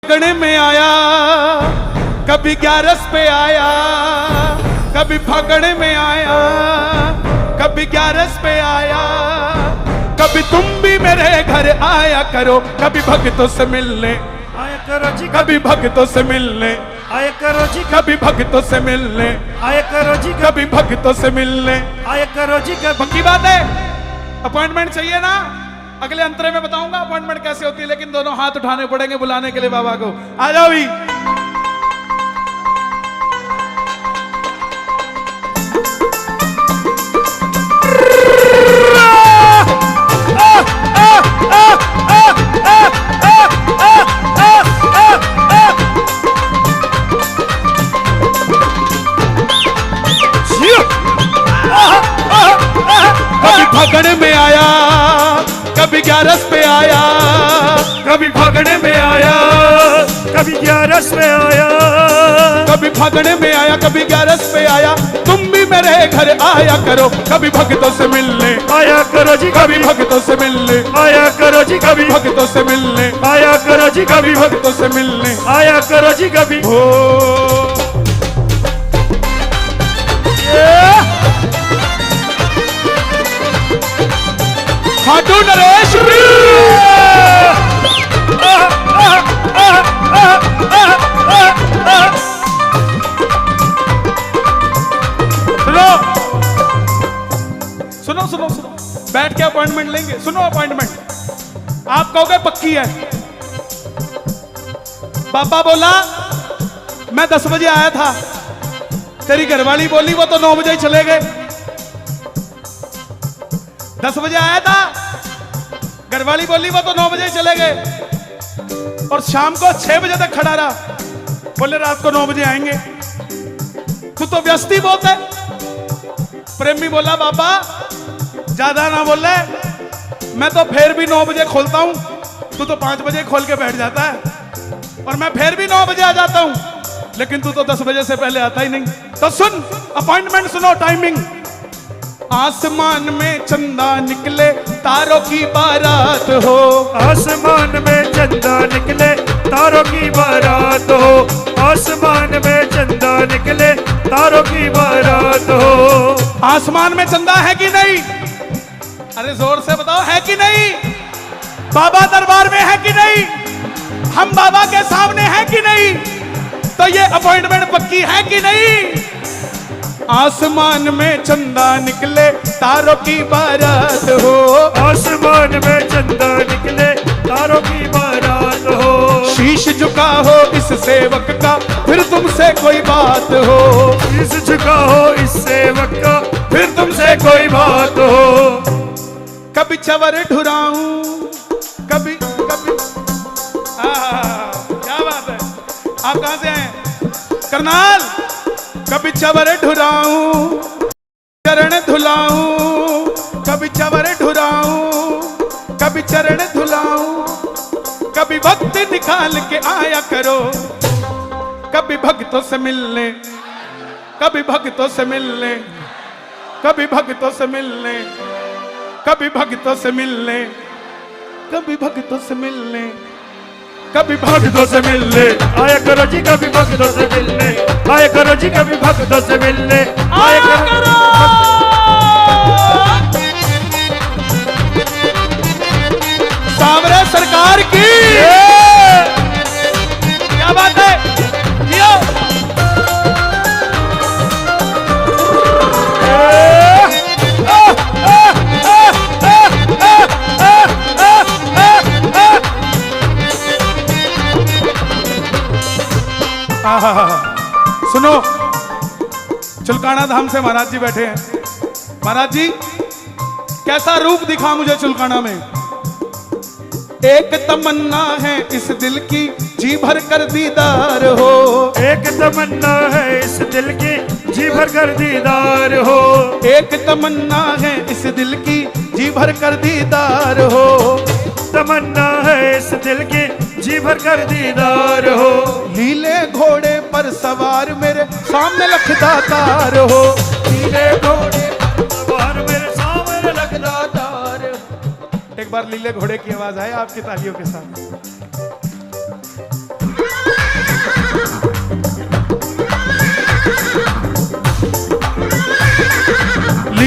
फगड़े में आया, कभी 11 पे आया, कभी फगड़े में आया, कभी 11 पे आया, कभी तुम भी मेरे घर आया करो, कभी भक्तों से मिलने आया करो जी, कभी भक्तों से मिलने आया करो जी, कभी भक्तों से मिलने आया करो जी, कभी भक्तों से मिलने। आया करो जी। पक्की बात है, अपॉइंटमेंट चाहिए ना? अगले अंतरे में बताऊंगा अपॉइंटमेंट कैसे होती है, लेकिन दोनों हाथ उठाने पड़ेंगे बुलाने के लिए बाबा को। आ जाओ भी। कभी फगड़े में आया, कभी 11 पे आया, कभी फगड़े में आया, कभी 11 में आया, कभी फगड़े में आया, कभी 11 पे आया, तुम भी मेरे घर आया करो, कभी भक्तों से मिलने आया करो जी, कभी भक्तों से मिलने आया करो जी, कभी भक्तों से मिलने आया करो जी, कभी भक्तों से मिलने आया करो जी, कभी हो। खाटू नरेश सुनो सुनो सुनो, बैठ के अपॉइंटमेंट लेंगे। सुनो अपॉइंटमेंट आप कहोगे पक्की है। बाबा बोला मैं 10 बजे आया था, तेरी घरवाली बोली वो तो 9 बजे ही चले गए। 10 बजे आया था, घरवाली बोली वो तो 9 बजे ही चले गए, और शाम को 6 बजे तक खड़ा रहा, बोले रात को 9 बजे आएंगे। तू तो व्यस्त ही बहुत है। प्रेमी बोला बाबा ज्यादा ना बोले, मैं तो फिर भी 9 बजे खोलता हूं, तू तो 5 बजे खोल के बैठ जाता है, और मैं फिर भी 9 बजे आ जाता हूं, लेकिन तू तो 10 बजे से पहले आता ही नहीं। तो सुन अपॉइंटमेंट, सुनो टाइमिंग। आसमान में चंदा निकले तारों की बारात हो, आसमान में चंदा निकले तारों की बारात हो, आसमान में चंदा निकले तारों की बारात हो। आसमान में चंदा है कि नहीं? अरे जोर से बताओ, है कि नहीं? बाबा दरबार में है कि नहीं? हम बाबा के सामने हैं कि नहीं? तो ये अपॉइंटमेंट पक्की है कि नहीं? आसमान में चंदा निकले तारों की बारात हो, आसमान में चंदा निकले तारों की बारात हो। शीश झुका हो इस सेवक का, फिर तुमसे कोई बात हो, शीश झुका हो इस सेवक का, फिर तुमसे कोई बात हो। कभी चवर ढुराऊं, कभी कभी क्या बात है। आप कहां से हैं? करनाल। कभी चवर ढुराऊं, चरण धुलाऊं, कभी चवर ढुराऊं, कभी चरण धुलाऊं, कभी वक्त निकाल के आया करो, कभी भक्तों से मिलने, कभी भक्तों से मिलने, कभी भक्तों से मिलने, कभी भक्तों से मिलने, कभी भक्तों से मिलने, कभी भक्तों से मिलने। आया करो जी, कभी भक्तों से मिलने आया करो जी, कभी भक्तों से मिलने आया करो। सावरे सरकार की क्या बात है। सुनो, चुलकाना धाम से महाराज जी बैठे हैं। महाराज जी कैसा रूप दिखा मुझे चुलकाना में। एक तमन्ना है इस दिल की, जी भर कर दीदार हो, एक तमन्ना है इस दिल की, जी भर कर दीदार हो, एक तमन्ना है इस दिल की, जी भर कर दीदार हो, तमन्ना है इस दिल की, जी भर कर दीदार हो। नीले घोड़े पर सवार मेरे सामने लखदातार हो, नीले घोड़े पर सवार मेरे सामने लखदातार। एक बार नीले घोड़े की आवाज आए आपकी तालियों के साथ।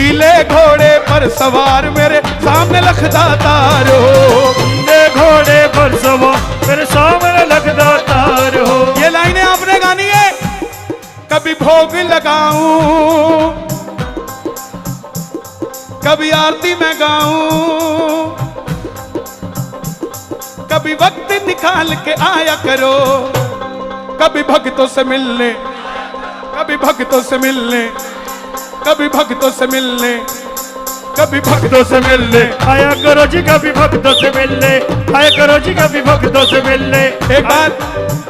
नीले घोड़े पर सवार मेरे सामने लखदातार हो। नीले घोड़े पर सवार मेरे सामने लखदातार हो। ये लाइनें आपने गानी है। कभी भोग लगाऊं, कभी आरती में गाऊं, कभी वक्त निकाल के आया करो, कभी भक्तों से मिलने, कभी भक्तों से मिलने, कभी भक्तों से मिलने, कभी भक्तों से मिलने आया करो जी, कभी भक्तों से मिलने आया करो जी, कभी भक्तों से मिलने। एक बार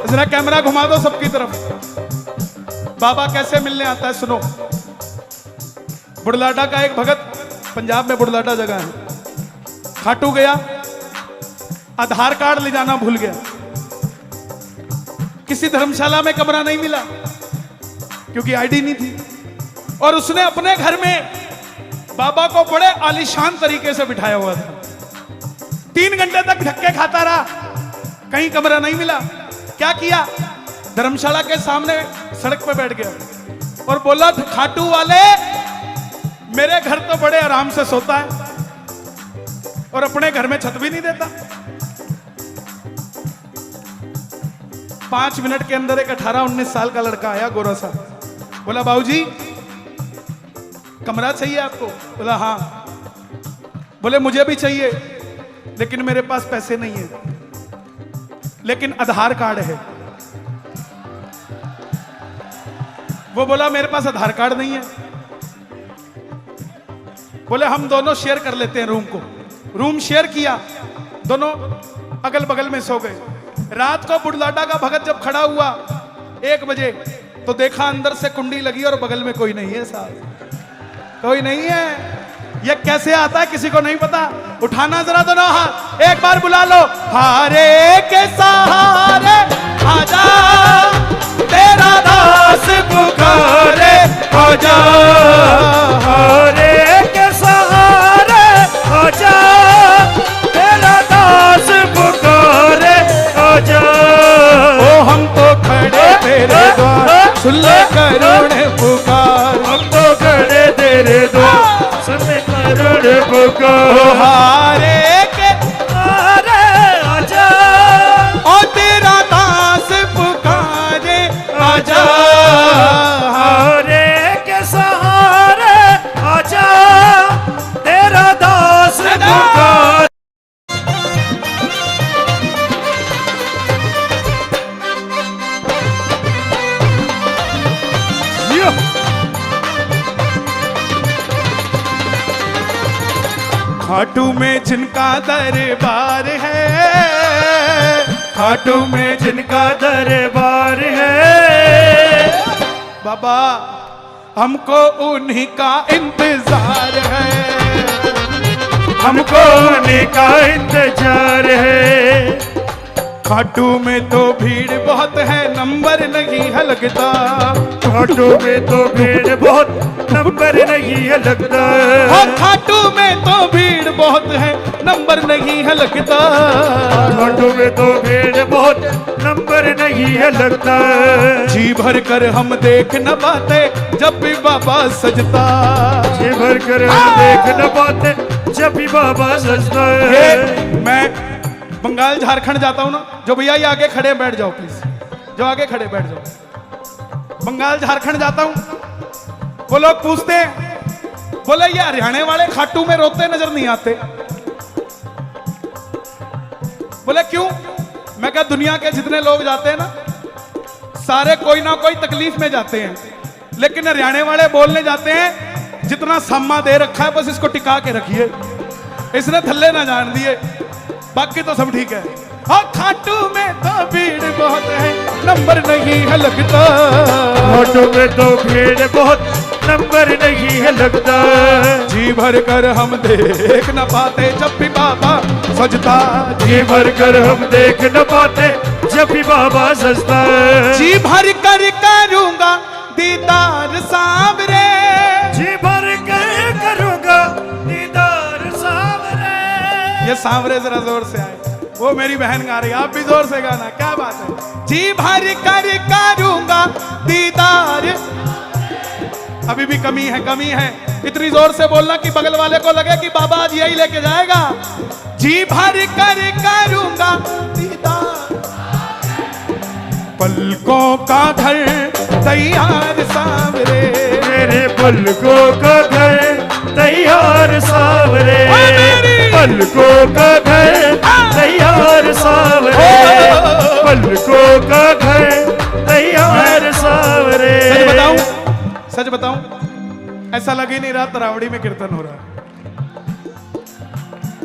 जरा कैमरा घुमा दो सबकी तरफ। बाबा कैसे मिलने आता है सुनो। बुढ़लाडा का एक भगत, पंजाब में बुढ़लाडा जगह है, खाटू गया, आधार कार्ड ले जाना भूल गया। किसी धर्मशाला में कमरा नहीं मिला क्योंकि आईडी नहीं थी, और उसने अपने घर में बाबा को बड़े आलीशान तरीके से बिठाया हुआ था। 3 घंटे तक धक्के खाता रहा, कहीं कमरा नहीं मिला। क्या किया, धर्मशाला के सामने सड़क पे बैठ गया और बोला, खाटू वाले मेरे घर तो बड़े आराम से सोता है और अपने घर में छत भी नहीं देता। 5 मिनट के अंदर एक 18-19 साल का लड़का आया, गोरा सा, बोला बाबूजी कमरा चाहिए आपको? बोला हाँ। बोले मुझे भी चाहिए लेकिन मेरे पास पैसे नहीं है, लेकिन आधार कार्ड है। वो बोला मेरे पास आधार कार्ड नहीं है। बोले हम दोनों शेयर कर लेते हैं रूम को। रूम शेयर किया, दोनों अगल बगल में सो गए। रात को बुढ़लाडा का भगत जब खड़ा हुआ 1 बजे तो देखा अंदर से कुंडी लगी और बगल में कोई नहीं है साहब, कोई नहीं है। ये कैसे आता है किसी को नहीं पता। उठाना जरा दोनों हाथ, एक बार बुला लो। हारे के सहारे आजा, तेरा दास पुकारे आजा, हारे के सहारे आजा, तेरा दास पुकारे आजा। ओ हम तो खड़े तेरे द्वार, सुन ले करुण पुकार। हम तो खड़े तेरे द्वार, सुन ले करुण पुकार। हारे के सहारे आजा, ओ तेरा दास पुकारे आजा। हारे के सहारे आजा, तेरा दास पुकार। खाटू में जिनका दरबार है, खाटू में जिनका दरबार है, बाबा हमको उन्हीं का इंतजार है, हमको उन्हीं का इंतजार है। खाटू में तो भीड़ बहुत है, नंबर नहीं है लगता। खाटू में तो भीड़ बहुत, नंबर नहीं है लगता। हाँ, खाटू में तो भीड़ बहुत है, नंबर नहीं है लगता। खाटू में तो भीड़ बहुत, नंबर नहीं है लगता। जी भर कर हम देख न पाते जब भी बाबा सजता। जी भर कर हम देख न पाते जब भी बाबा सजता है। मैं बंगाल झारखंड जाता हूँ ना, जो भैया ये आगे खड़े बैठ जाओ प्लीज, जो आगे खड़े बैठ जाओ। बंगाल झारखंड जाता हूँ, वो लोग पूछते हैं, बोले ये हरियाणा वाले खाटू में रोते नजर नहीं आते। बोले क्यों? मैं कहा दुनिया के जितने लोग जाते हैं ना, सारे कोई ना कोई तकलीफ में जाते हैं, लेकिन हरियाणा वाले बोलने जाते हैं जितना सम्मा दे रखा है बस इसको टिका के रखिए, इसने थल्ले ना जान दिए, बाकी तो सब ठीक है। हाँ, खाटू में तो भीड़ बहुत है, नंबर नहीं है लगता। खाटू में तो भीड़ बहुत, नंबर नहीं है लगता। जी भर कर हम देख न पाते जब भी बाबा सजता। जी भर कर हम देख न पाते जब भी बाबा सजता। जी भर कर करूंगा दीदार सांवरे, जी भर कर करूंगा दीदार सांवरे। ये सांवरे जरा जोर से आए, वो मेरी बहन गा रही है, आप भी जोर से गाना, क्या बात है। जी भर कर करूंगा दीदार, अभी भी कमी है, कमी है। इतनी जोर से बोलना कि बगल वाले को लगे कि बाबा आज यही लेके जाएगा। जी भर कर करूंगा दीदार, पलकों का घर तैयार सावरे, मेरे पलकों का घर तैयार सावरे, पलकों का घर तैयार सावरे, पलकों का घर तैयार सावरे। सच बताऊं, ऐसा लग ही नहीं रहा तरावड़ी में कीर्तन हो रहा है।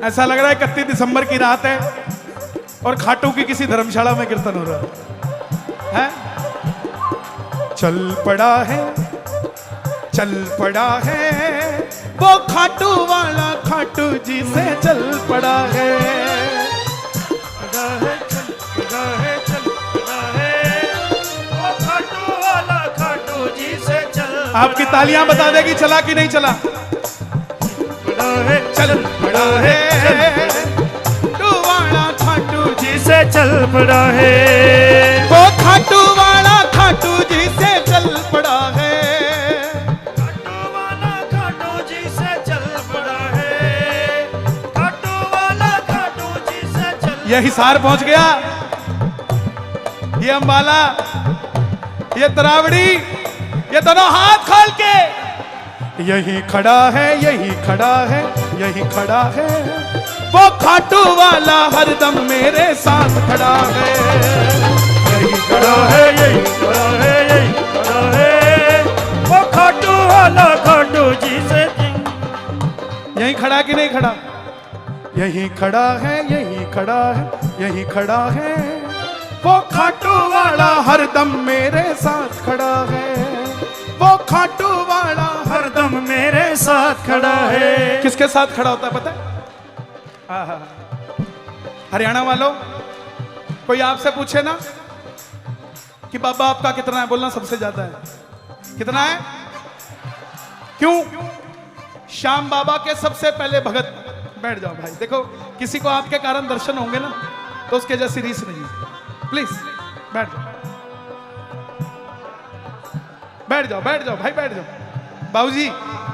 ऐसा लग रहा है 31 दिसंबर की रात है और खाटू की किसी धर्मशाला में कीर्तन हो रहा है? चल पड़ा है, चल पड़ा है वो खाटू वाला, खाटू जी से चल पड़ा है। आपकी तालियां बता देगी चला कि नहीं चला। चल पड़ा है खाटू वाला, खाटू जी से चल पड़ा है, वो खाटू वाला खाटू जी से चल पड़ा है, खाटू वाला खाटू जी से चल पड़ा है, खाटू वाला खाटू जी से चल। ये हिसार पहुंच गया, ये अंबाला, ये तरावड़ी, ये दोनों हाथ खोल के यही खड़ा है, यही खड़ा है, यही खड़ा है वो खाटू वाला, हरदम मेरे साथ खड़ा है। यही खड़ा है, यही खड़ा है, यही खड़ा है वो खाटू वाला, खाटू जी से। यही खड़ा कि नहीं खड़ा? यही खड़ा है, यही खड़ा है, यही खड़ा है वो खाटू वाला, हरदम मेरे साथ खड़ा है, वो खाटू वाला हरदम मेरे साथ खड़ा है। किसके साथ खड़ा होता है पता है? आहा। हरियाणा वालों, कोई आपसे पूछे ना कि बाबा आपका कितना है, बोलना सबसे ज्यादा है। कितना है? क्यों? श्याम बाबा के सबसे पहले भगत। बैठ जाओ भाई, देखो किसी को आपके कारण दर्शन होंगे ना तो उसके जैसी रीस नहीं। प्लीज बैठ जाओ, बैठ जाओ, बैठ जाओ भाई, बैठ जाओ। बाबूजी,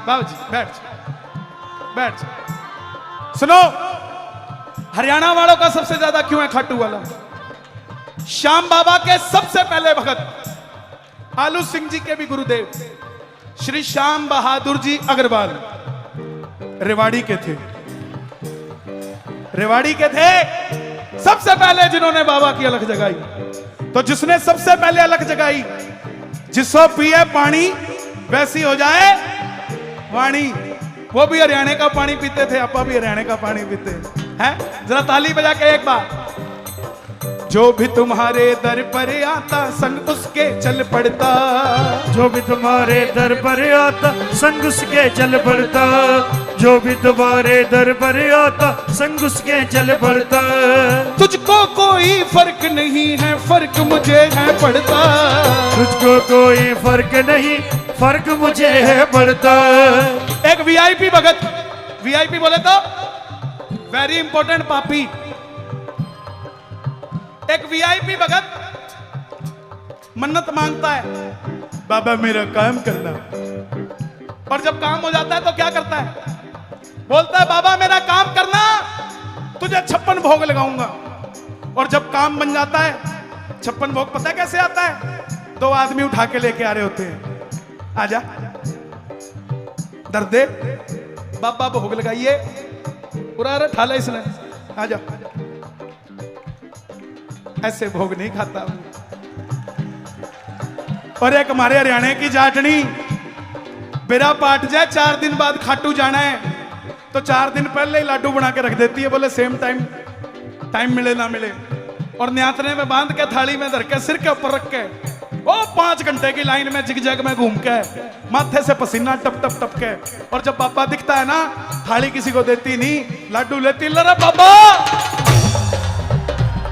बाबूजी बैठ जाओ, बैठ जाओ। सुनो, हरियाणा वालों का सबसे ज्यादा क्यों है खाटू वाला? श्याम बाबा के सबसे पहले भगत आलू सिंह जी के भी गुरुदेव श्री श्याम बहादुर जी अग्रवाल रेवाड़ी के थे, रेवाड़ी के थे सबसे पहले जिन्होंने बाबा की अलख जगाई। तो जिसने सबसे पहले अलख जगाई, जिसको पिए पानी वैसी हो जाए वाणी, वो भी हरियाणा का पानी पीते थे, आपा भी हरियाणा का पानी पीते हैं। जरा ताली बजा के एक बार। जो भी तुम्हारे दर पर आता संग उसके चल पड़ता, जो भी तुम्हारे दर पर आता संग उसके चल पड़ता, जो भी तुम्हारे दर पर आता संग उसके चल पड़ता। तुझको कोई फर्क नहीं है, फर्क मुझे है पड़ता, तुझको कोई फर्क नहीं, फर्क मुझे है पड़ता। एक वीआईपी भगत, वीआईपी बोले तो वेरी इंपॉर्टेंट पापी, एक वीआईपी भगत मन्नत मांगता है, बाबा मेरा काम करना। और जब काम हो जाता है तो क्या करता है? बोलता है बाबा मेरा काम करना, तुझे 56 भोग लगाऊंगा। और जब काम बन जाता है, 56 भोग पता है कैसे आता है? 2 आदमी उठा के लेके आ रहे होते हैं, आजा दर्दे बाबा भोग लगाइए, पूरा अरे ठाला इसने, आजा। ऐसे भोग नहीं खाता। और एक हमारे हरियाणा की जाटनी, बेरा पाट जाए 4 दिन बाद खाटू जाना है तो 4 दिन पहले ही लाडू बना के रख देती है, बोले सेम टाइम, टाइम मिले ना मिले। और न्यातने में बांध के थाली में धर के सिर के ऊपर रख के वो 5 घंटे की लाइन में जिग-जग में घूम के माथे से पसीना टप टप टप के। और जब बाबा दिखता है ना, थाली किसी को देती नहीं, लाडू लेती, लरा बाबा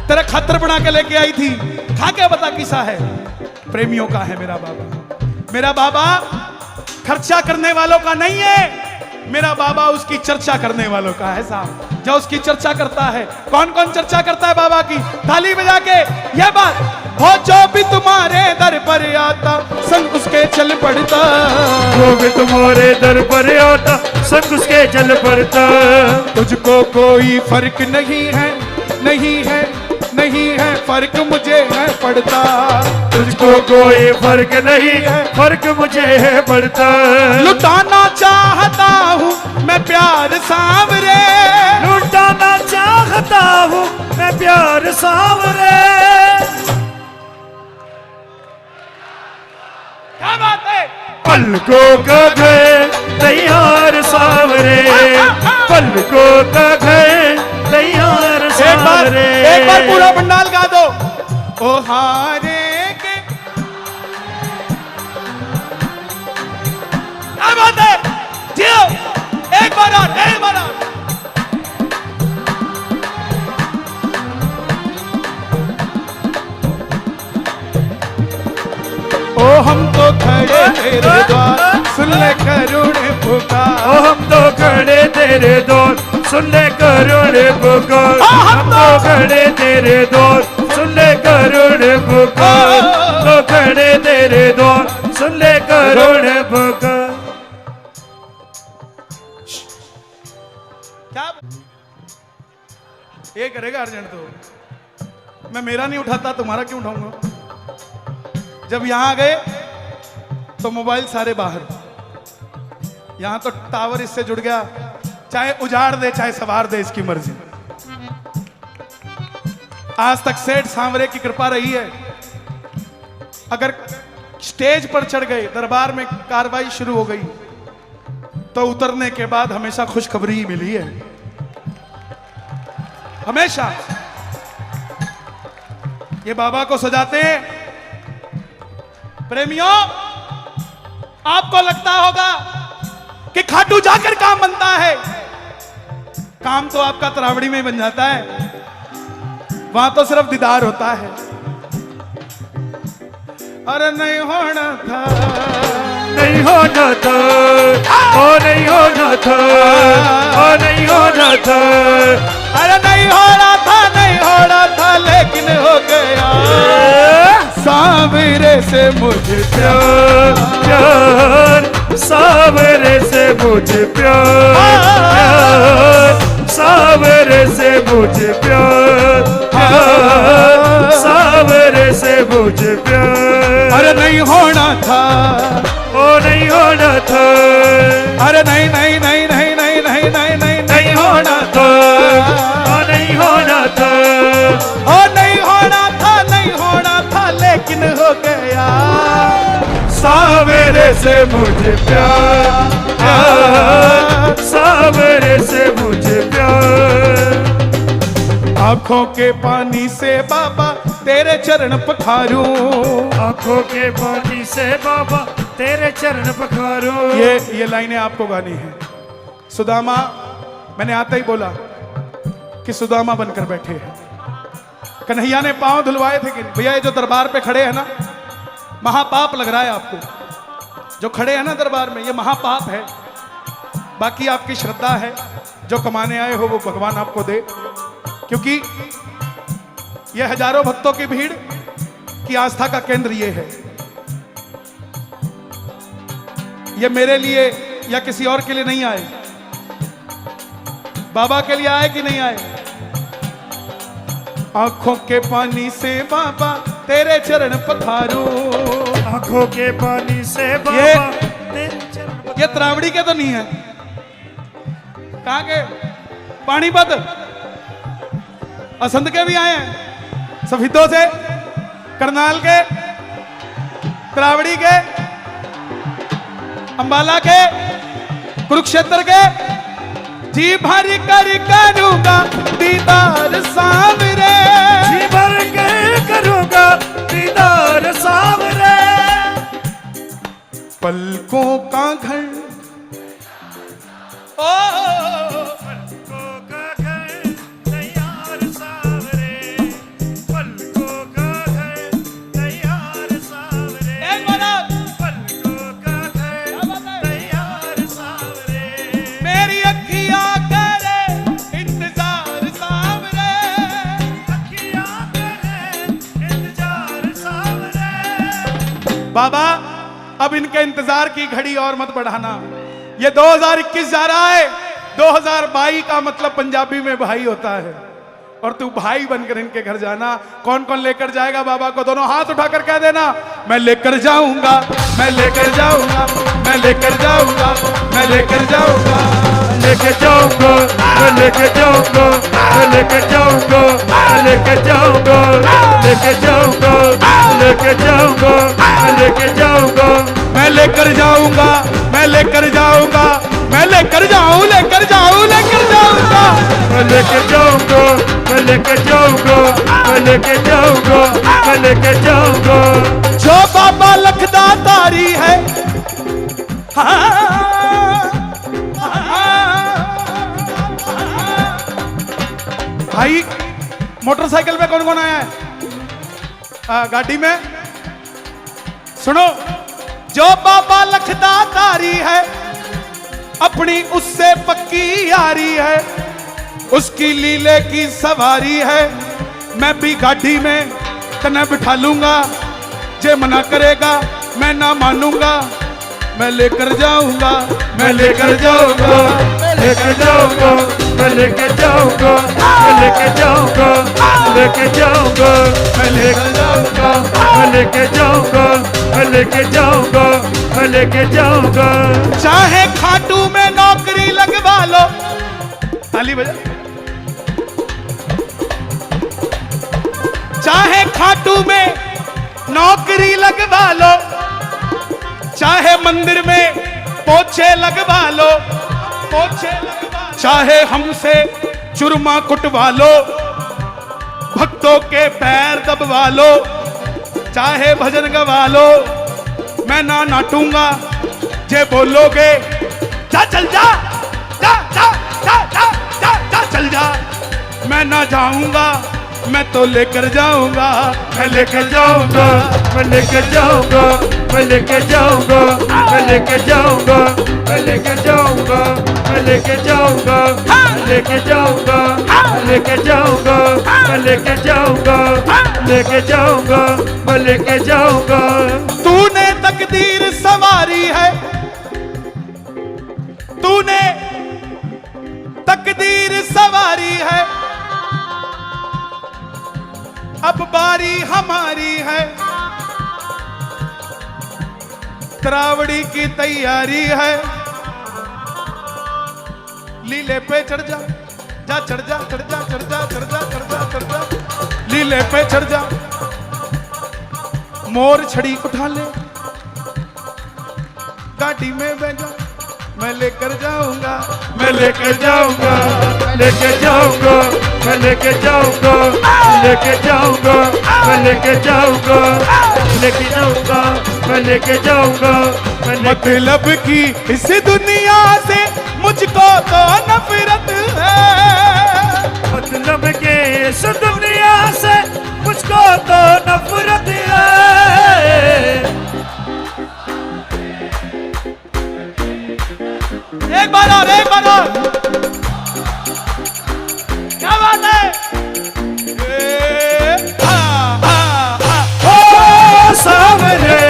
तेरा खातर बना के लेके आई थी, खा के बता किसा है। प्रेमियों का है मेरा बाबा, मेरा बाबा खर्चा करने वालों का नहीं है, मेरा बाबा उसकी चर्चा करने वालों का है साहब। जो उसकी चर्चा करता है, कौन कौन चर्चा करता है बाबा की? ताली बजा के ये बात हो जो भी तुम्हारे दर पर आता संग उसके चल पड़ता। जो भी तुम्हारे दर पर आता संग उसके चल पड़ता। तुझको कोई फर्क नहीं है, नहीं है, नहीं है फर्क मुझे है पड़ता। तुझको कोई फर्क नहीं है, फर्क मुझे है पड़ता। लुटाना चाहता हूँ मैं प्यार सांवरे, लुटाना चाहता हूँ मैं प्यार सांवरे। क्या बात है। पलकों का घर तैयार सांवरे, पलकों का घर तैयार सांवरे। एक बार पूरा पंडाल गा दो। ओ हारे के क्या बात है। जियो एक बार और, एक बार और। ओ हम तो खड़े तेरे द्वार सुन ले करुण पुकार। ओ हम तो खड़े तेरे द्वार सुन ले करुण पुकार। हम तो खड़े तेरे द्वार सुन ले करुण पुकार। तो खड़े तेरे द्वार सुन ले करुण पुकार। क्या ये करेगा अर्जेंट तो मैं मेरा नहीं उठाता, तुम्हारा क्यों उठाऊंगा। जब यहां गए तो मोबाइल सारे बाहर, यहां तो टावर इससे जुड़ गया, चाहे उजाड़ दे चाहे सवार दे इसकी मर्जी। आज तक सेठ सांवरे की कृपा रही है। अगर स्टेज पर चढ़ गए, दरबार में कार्रवाई शुरू हो गई तो उतरने के बाद हमेशा खुशखबरी ही मिली है, हमेशा। ये बाबा को सजाते हैं। प्रेमियों, आपको लगता होगा कि खाटू जाकर काम बनता है। काम तो आपका तरावड़ी में बन जाता है, वहां तो सिर्फ दीदार होता है। अरे नहीं होना था, नहीं होना था, ओ नहीं होना था, ओ नहीं होना था। अरे नहीं होना था, नहीं होना था लेकिन हो गया। सांवरे से मुझे प्यार, प्यार सांवरे से मुझे प्यार, प्यार सांवरे से मुझे प्यार, प्यार सांवरे से मुझे प्यार। अरे नहीं होना था, ओ नहीं होना था। अरे नहीं नहीं नहीं नहीं नहीं नहीं नहीं नहीं नहीं होना था, ओ नहीं होना था, ओ नहीं होना था, नहीं होना था लेकिन हो गया। सांवरे से मुझे प्यार, प्यार सांवरे से मुझे प्यार। आंखों के पानी से बाबा तेरे चरण पखारूं, आंखों के पानी से बाबा तेरे चरण पखारूं। ये लाइनें आपको गानी है। सुदामा, मैंने आता ही बोला कि सुदामा बनकर बैठे हैं। कन्हैया ने पांव धुलवाए थे कि भैया ये जो दरबार पे खड़े हैं ना, महापाप लग रहा है आपको। जो खड़े हैं ना दरबार में, ये महापाप है। बाकी आपकी श्रद्धा है, जो कमाने आए हो वो भगवान आपको दे, क्योंकि ये हजारों भक्तों की भीड़ की आस्था का केंद्र ये है। ये मेरे लिए या किसी और के लिए नहीं आए, बाबा के लिए आए कि नहीं आए। आंखों के पानी से बाबा तेरे चरण पखारूं, आंखों के पानी से बाबा तेरे चरण। ये त्रावड़ी के तो नहीं है, कहां के? पानीपत, असंध के भी आए हैं, सफिदों से, करनाल के, त्रावड़ी के, अंबाला के, कुरुक्षेत्र के। जी भर कर करूंगा दीदार सांवरे, जी भर कर करूंगा दीदार सांवरे। पलकों का घर, ओ पलकों का घर तैयार सांवरे, पलकों का घर तैयार सांवरे। एक बार पलकों का घर तैयार सांवरे। मेरी अखियां करे इंतजार सांवरे, अखियां करे इंतजार बाबा अब इनके इंतजार की घड़ी और मत बढ़ाना। ये 2021 जा रहा है, 2022 का मतलब पंजाबी में भाई होता है, और तू भाई बनकर इनके घर जाना। कौन कौन लेकर जाएगा बाबा को? दोनों हाथ उठाकर कह देना, मैं लेकर जाऊंगा, मैं लेकर जाऊंगा, मैं लेकर जाऊंगा, मैं लेकर जाऊंगा, लेके जाऊंगा, मैं लेके जाऊंगा, मैं लेके जाऊंगा, मैं लेके जाऊंगा, लेके जाऊंगा, लेके जाऊंगा, मैं लेके जाऊंगा, मैं लेकर जाऊंगा, मैं लेकर जाऊंगा, मैं लेकर जाऊं, लेकर जाऊं, लेकर जाऊंगा, मैं लेके जाऊंगा, मैं लेके जाऊंगा, मैं लेके जाऊंगा, मैं लेके जाऊंगा। जो बाबा लखदा तारी है, भाई मोटरसाइकिल पे कौन कौन आया है? गाड़ी में सुनो, जो बाबा लखदा तारी है, अपनी उससे पक्की यारी है, उसकी लीले की सवारी है। मैं भी गाड़ी में तने बिठा लूंगा, जे मना करेगा मैं ना मानूंगा। मैं लेकर जाऊंगा, मैं लेकर जाऊंगा, लेके जाऊंगा, मैं लेके जाऊंगा, मैं लेके जाऊंगा, लेके जाऊंगा, मैं लेके जाऊंगा, मैं लेके जाऊंगा, मैं लेके जाऊंगा, मैं लेके जाऊंगा। चाहे खाटू में नौकरी लगवा लो, ताली बजा। चाहे खाटू में नौकरी लगवा लो, चाहे मंदिर में पोछे लगवा लो, पोछे लगवा लो, चाहे हमसे चुरमा कुटवा लो, भक्तों के पैर दबवा लो, चाहे भजन गवा लो, मैं ना नाटूंगा। जे बोलोगे जा चल जा, जा जा जा जा जा जा चल जा, मैं ना जाऊंगा, मैं तो लेकर जाऊंगा, मैं लेके जाऊंगा, मैं लेके जाऊंगा, मैं लेके जाऊंगा, मैं लेके जाऊंगा, मैं लेके जाऊंगा, मैं लेके जाऊंगा, मैं लेके जाऊंगा, मैं लेके जाऊंगा, मैं लेके जाऊंगा, लेके जाऊंगा, मैं लेके जाऊंगा। तूने तकदीर सवारी है, तूने तकदीर सवारी है, अब बारी हमारी है। त्रावड़ी की तैयारी है, लीले पे चढ़ जा, जा चढ़ जा, चढ़ जा, चढ़ जा, चढ़ जा, चढ़ जा, चढ़ जा, लीले पे चढ़ जा। मोर छड़ी उठा ले, गाड़ी में बैठा, मैं लेकर जाऊंगा, मैं लेके जाऊंगा, लेके जाऊंगा, मैं लेके जाऊंगा, लेके जाऊंगा, मैं लेके जाऊंगा, लेके जाऊंगा, मैं लेके जाऊंगा, मैं मतलब की इस दुनिया से मुझको तो नफरत है, मतलब के इस दुनिया से मुझको तो नफरत है। एक बार और, एक बार और, क्या बात है? ओ सावरे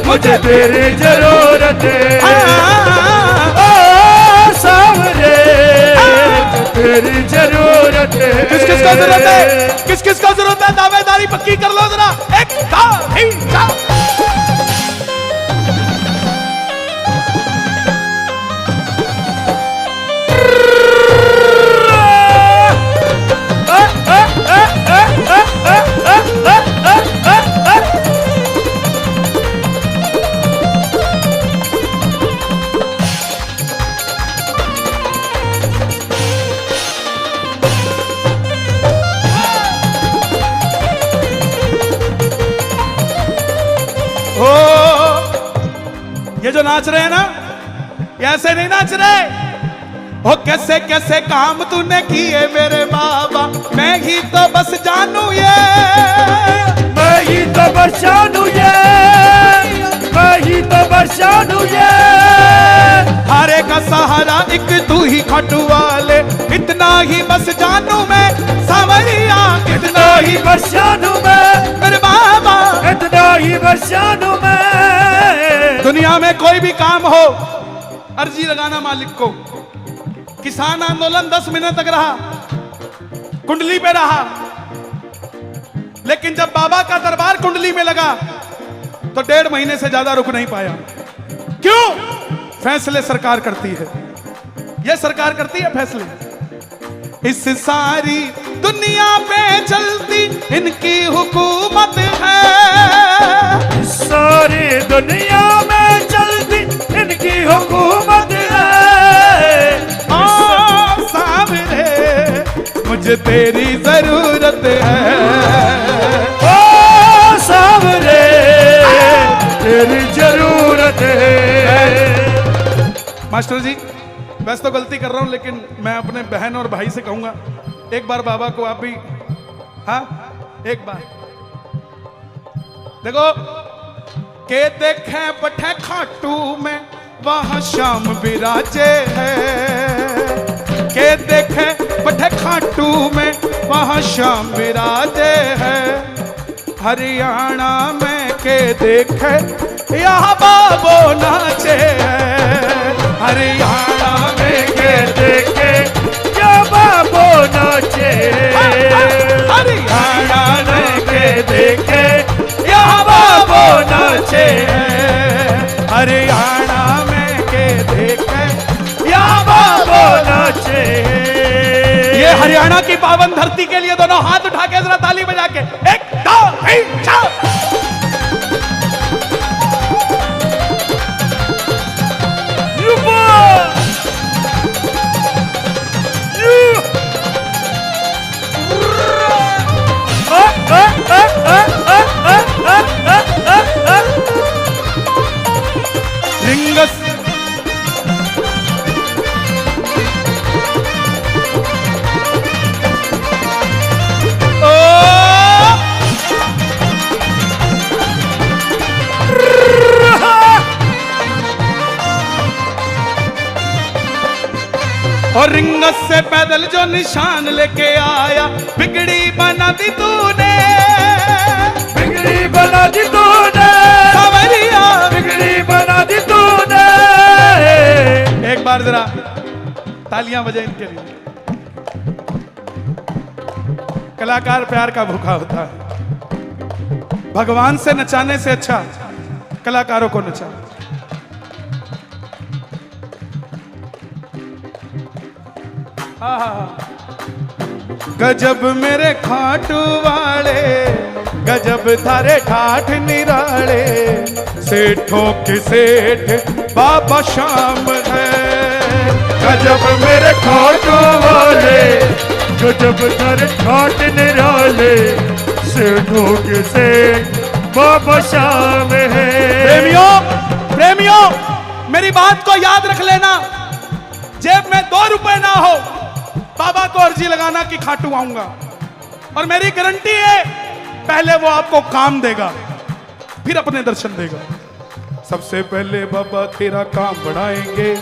मुझे तेरी जरूरत है, ओ सावरे तेरी जरूरत है। किस किस का जरूरत है? किस किस का जरूरत है? दावेदारी पक्की कर लो जरा, एक दो ये जो नाच रहे हैं ना, ये ऐसे नहीं नाच रहे। ओ कैसे कैसे काम तूने किए मेरे बाबा, मैं ही तो बस जानू ये, मैं ही तो बस जानू ये, मैं ही तो बस जानू ये। हारे का सहारा एक तू ही खटू वाले, इतना ही बस जानू मैं सावरिया, इतना ही बस जानू मैं मेरे बाबा, इतना ही बस जानू मैं। दुनिया में कोई भी काम हो, अर्जी लगाना मालिक को। किसान आंदोलन 10 मिनट तक रहा, कुंडली पे रहा, लेकिन जब बाबा का दरबार कुंडली में लगा तो 1.5 महीने से ज्यादा रुक नहीं पाया। क्यों? फैसले सरकार करती है, यह सरकार करती है फैसले। इस सारी दुनिया पे चलती इनकी हुकूमत है, सारी दुनिया में चलती इनकी हुकूमत है। सामने मुझे तेरी जरूरत है, ओ सामने तेरी जरूरत है। मास्टर जी वैसे तो गलती कर रहा हूं, लेकिन मैं अपने बहन और भाई से कहूंगा एक बार बाबा को आप भी, हाँ एक बार देखो के देखे पठे खाटू में वहां शाम विराजे है, के देखे पठे खाटू में वहां शाम विराजे है। हरियाणा में के देखे यहाँ बाबो नाचे है, हरियाणा में के देखे क्या बाबो नाचे, हरियाणा में के देखे यहाँ बाबो नाचे है, हरियाणा में के देखे यहाँ बाबो नाचे। ये हरियाणा की पावन धरती के लिए दोनों हाथ उठा के जरा ताली बजा के 1 2 3 4। रिंगस और रिंगस से पैदल जो निशान लेके आया, बिगड़ी बना दी तूने, बिगड़ी बना दी तूने, सवरिया बिगड़ी बना दी तूने। एक बार जरा तालियां बजाएं इनके लिए। कलाकार प्यार का भूखा होता है, भगवान से नचाने से अच्छा कलाकारों को नचा। गजब मेरे खाटू वाले, गजब थारे ठाठ निराले, सेठों के सेठ बाबा श्याम है। गजब मेरे खाटू वाले, गजब थारे ठाठ निराले, सेठों के सेठ बाबा श्याम है। प्रेमियों प्रेमियों मेरी बात को याद रख लेना, जेब में 2 रुपए ना हो, बाबा को अर्जी लगाना कि खाटू आऊंगा, और मेरी गारंटी है पहले वो आपको काम देगा, फिर अपने दर्शन देगा। सबसे पहले बाबा तेरा काम बढ़ाएंगे,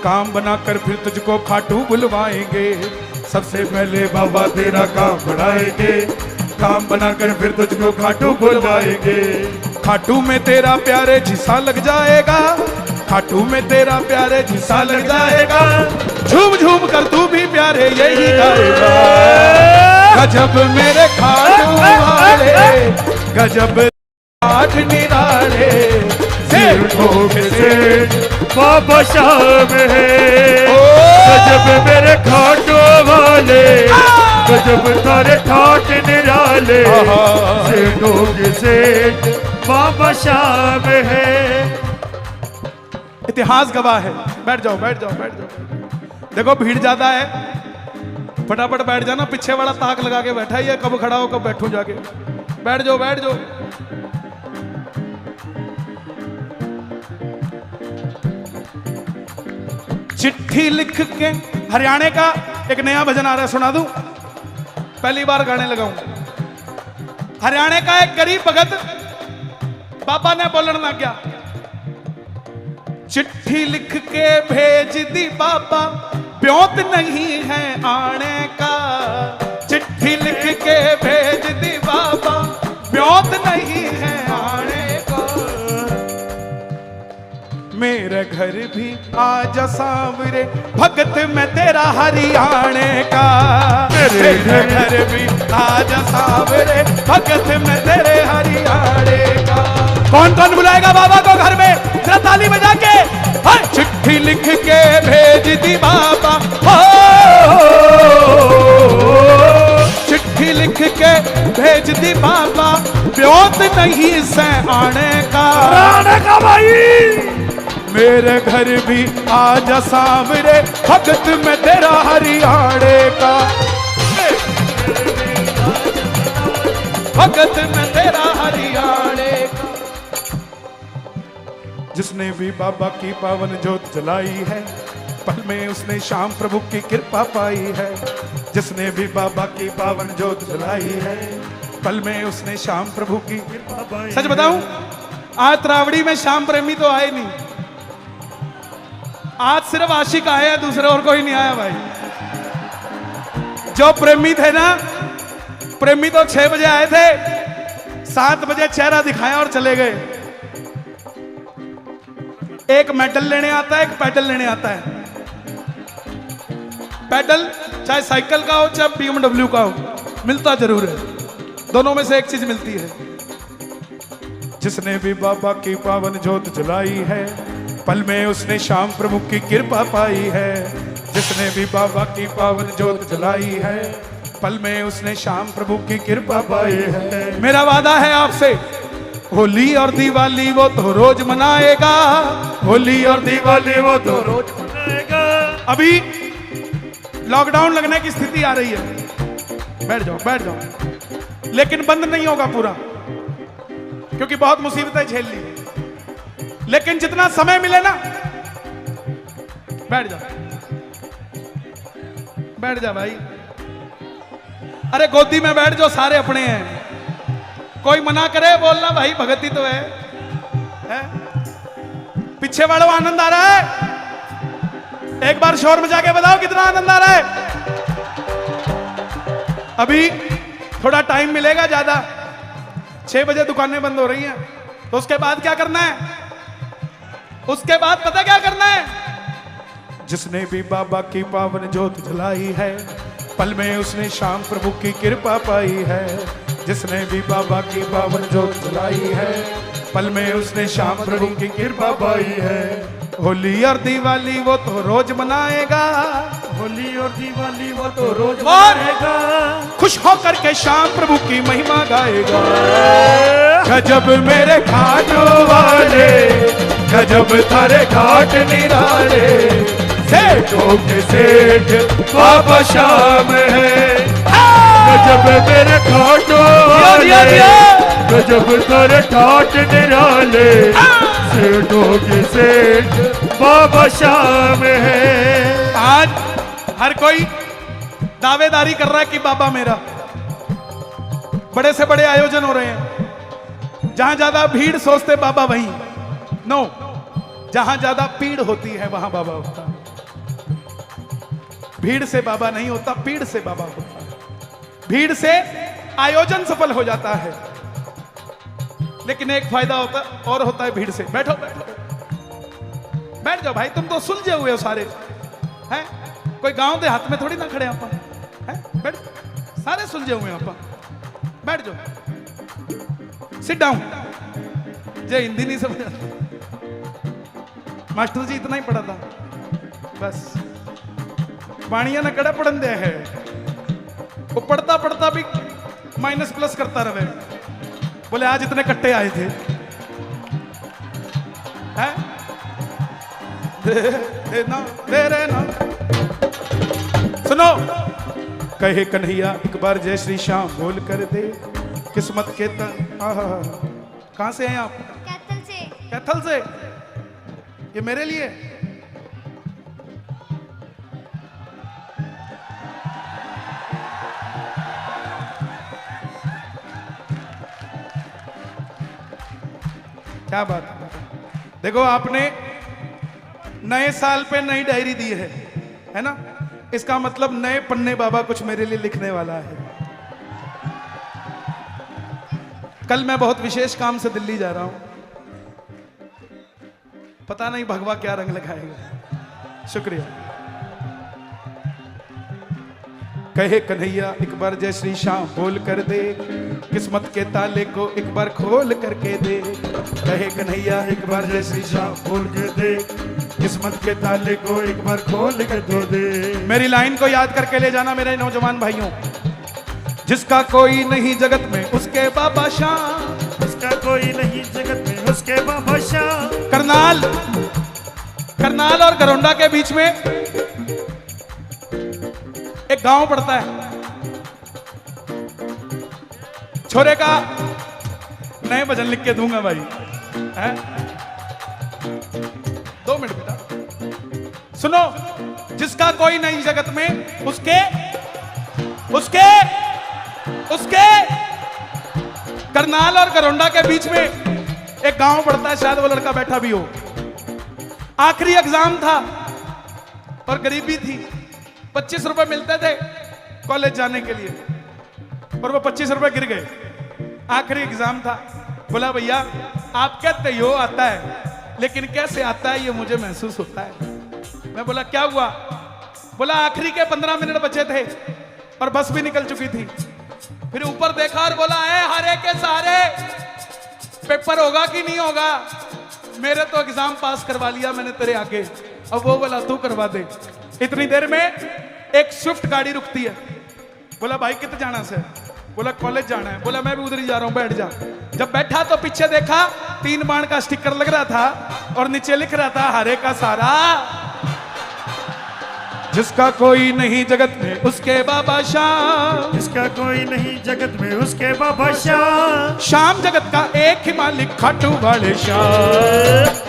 काम बनाकर फिर तुझको खाटू बुलवाएंगे। सबसे पहले बाबा तेरा काम बढ़ाएंगे, काम बनाकर फिर तुझको खाटू बुलवाएंगे। खाटू में तेरा प्यारे झिसा लग जाएगा, खाटू में तेरा प्यारे झिसा लग जाएगा, झूम झूम कर तू भी प्यारे यही गाएगा। गजब मेरे खाटू वाले, गजब आठ निराले, सेठों के सेठ बाबा श्याम है। गजब मेरे खाटू वाले, गजब तारे ठाठ निराले, सेठों के सेठ बाबा श्याम है। इतिहास गवाह है। बैठ जाओ बैठ जाओ बैठ जाओ। देखो भीड़ ज्यादा है, फटाफट बैठ जाना। पीछे वाला ताक लगा के बैठा ही है, कब खड़ा हो कब बैठूं जाके। बैठ जाओ बैठ जाओ। चिट्ठी लिख के, हरियाणा का एक नया भजन आ रहा है, सुना दूं? पहली बार गाने लगाऊं। हरियाणा का एक गरीब भगत बाबा ने बोलना ना क्या, चिट्ठी लिख के भेज दी बाबा, ब्योत नहीं है आने का। चिट्ठी लिख के भेज दी बाबा, ब्योत नहीं है आने का। मेरे घर भी आजा सांवरे भगत में तेरा हरियाणे का। मेरे घर भी आजा सांवरे भगत में तेरे हरियाणे का। कौन कौन बुलाएगा बाबा को घर में, जरा ताली बजा के। चिट्ठी लिख के भेज दी बाबा, चिट्ठी लिख के भेज दी बाबा, ब्योत नहीं से आने का भाई। मेरे घर भी आजा सांवरे भगत में तेरा हरियाणे का। भगत में तेरा हरियाणे का। जिसने भी बाबा की पावन ज्योत जलाई है, पल में उसने श्याम प्रभु की कृपा पाई है। जिसने भी बाबा की पावन ज्योत जलाई है, पल में उसने श्याम प्रभु की कृपा पाई। सच बताऊं, आज त्रावड़ी में श्याम प्रेमी तो आए नहीं, आज सिर्फ आशिक आए हैं, दूसरे और कोई नहीं आया भाई। जो प्रेमी थे ना, प्रेमी तो 6 बजे आए थे, 7 बजे चेहरा दिखाया और चले गए। एक मेडल लेने आता है, एक पैडल लेने आता है। पैडल चाहे साइकिल का हो चाहे BMW का हो, मिलता जरूर है, दोनों में से एक चीज मिलती है। जिसने भी बाबा की पावन ज्योत जलाई है, पल में उसने श्याम प्रभु की कृपा पाई है। जिसने भी बाबा की पावन ज्योत जलाई है, पल में उसने श्याम प्रभु की कृपा पाई है। मेरा वादा है आपसे, होली और दिवाली वो तो रोज मनाएगा, होली और दिवाली वो तो रोज मनाएगा। अभी लॉकडाउन लगने की स्थिति आ रही है, बैठ जाओ बैठ जाओ, लेकिन बंद नहीं होगा पूरा, क्योंकि बहुत मुसीबतें झेल ली। लेकिन जितना समय मिले ना, बैठ जाओ बैठ जा भाई। अरे गोदी में बैठ जाओ, सारे अपने हैं, कोई मना करे बोलना भाई, भगती तो है? पीछे वालों आनंद आ रहा है? एक बार शोर में जाके बताओ कितना आनंद आ रहा है। अभी थोड़ा टाइम मिलेगा ज्यादा, 6 बजे दुकानें बंद हो रही हैं, तो उसके बाद क्या करना है? उसके बाद पता क्या करना है? जिसने भी बाबा की पावन ज्योत जलाई है, पल में उसने श्याम प्रभु की कृपा पाई है। जिसने भी बाबा की पावन ज्योत जलाई है, पल में उसने श्याम प्रभु की कृपा पाई है। होली और दिवाली वो तो रोज मनाएगा, होली और दिवाली वो तो रोज मनाएगा। खुश होकर के श्याम प्रभु की महिमा गाएगा। गजब मेरे घाटों वाले, गजब थारे घाट निराले, सेठों के सेठ बाबा श्याम है। गजब मेरे घाटों वाले, गजब थारे घाट निराले, सेठों के सेठ बाबा श्याम है। आज हर कोई दावेदारी कर रहा है कि बाबा मेरा। बड़े से बड़े आयोजन हो रहे हैं, जहां ज्यादा भीड़ सोचते बाबा वहीं, नो, जहां ज्यादा पीड़ होती है वहां बाबा होता है। भीड़ से बाबा नहीं होता, पीड़ से बाबा होता है। भीड़ से आयोजन सफल हो जाता है, लेकिन एक फायदा होता और होता है भीड़ से। बैठो बैठो बैठ जाओ भाई, तुम तो सुलझे हुए हो सारे हैं, कोई गांव दे हाथ में थोड़ी ना खड़े आप हैं। बैठ, सारे सुलझे हुए हैं आप, बैठ जाओ, सिट डाउन। जे हिंदी नहीं समझ, मास्टर जी इतना ही पढ़ा था बस, पानिया ने कड़ा पढ़न दिया है, वो पढ़ता पढ़ता भी माइनस प्लस करता रहे। बोले आज इतने कट्टे आए थे, हैं? दे ना, दे रे ना। सुनो, कहे कन्हैया एक बार जय श्री श्याम बोल कर दे, किस्मत के तन। कहां से हैं आप? कैथल से। कैथल से? ये मेरे लिए? क्या बात है। देखो, आपने नए साल पे नई डायरी दी है ना? इसका मतलब नए पन्ने बाबा कुछ मेरे लिए लिखने वाला है। कल मैं बहुत विशेष काम से दिल्ली जा रहा हूं, पता नहीं भगवा क्या रंग लगाएगा। शुक्रिया। कहे कन्हैया एक बार जय श्री श्याम बोल कर दे, किस्मत के ताले को एक बार खोल करके दे। कहे कन्हैया एक बार जय श्री श्याम बोल कर दे, किस्मत के ताले को एक बार खोल कर दे। मेरी लाइन को याद करके ले जाना मेरे नौजवान भाइयों। जिसका कोई नहीं जगत में उसके बाबा शाह, जिसका कोई नहीं जगत में उसके बाबा शाह। करनाल और गरोंडा के बीच में एक गांव पड़ता है। छोरे का नए भजन लिख के दूंगा भाई, है? 2 मिनट बेटा सुनो। जिसका कोई नहीं जगत में उसके उसके उसके करनाल और गरोंडा के बीच में एक गांव पड़ता है, शायद वो लड़का बैठा भी हो। आखिरी एग्जाम था और गरीबी थी, 25 रुपए मिलते थे कॉलेज जाने के लिए, और वो 25 रुपए गिर गए। आखिरी एग्जाम था। बोला भैया आप कहते हो आता है, लेकिन कैसे आता है ये मुझे महसूस होता है। मैं बोला क्या हुआ? बोला आखिरी के 15 मिनट बचे थे और बस भी निकल चुकी थी। फिर ऊपर देखा और बोला है हरे के सारे पेपर होगा कि नहीं होगा? मेरे तो एग्जाम पास करवा लिया मैंने तेरे आगे, अब वो बोला तू करवा दे। इतनी देर में एक स्विफ्ट गाड़ी रुकती है। बोला भाई कितने जाना से? बोला कॉलेज जाना है। बोला मैं भी उधर ही जा रहा हूं, बैठ जा। जब बैठा तो पीछे देखा 3 बाण का स्टिकर लग रहा था और नीचे लिख रहा था हरे का सारा। जिसका कोई नहीं जगत में उसके बाबा शाम, जिसका कोई नहीं जगत में उसके बाबा शाह। शाम जगत का एक ही मालिक खाटू वाले शाह।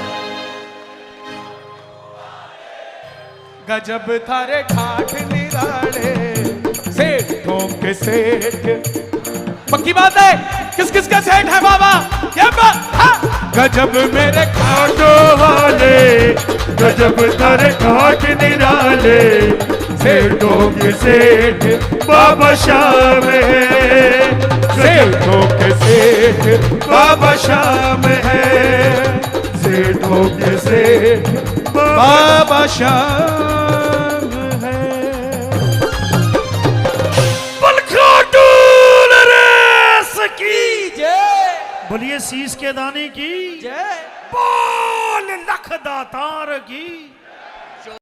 गजब थारे ठाठ निराले, सेठों के सेठ। पक्की बात है, किस किस का सेठ है बाबा? ये गजब मेरे खाटो वाले, गजब तारे खाट निराले, सेठों के सेठ बाबा शाह है। सेठों के सेठ बाबा शाह है, सेठों के सेठ बाबा शाह है। पलखाटूल रेस की जय, बोलिए शीश के दाने की जय, बोल लख दातार की।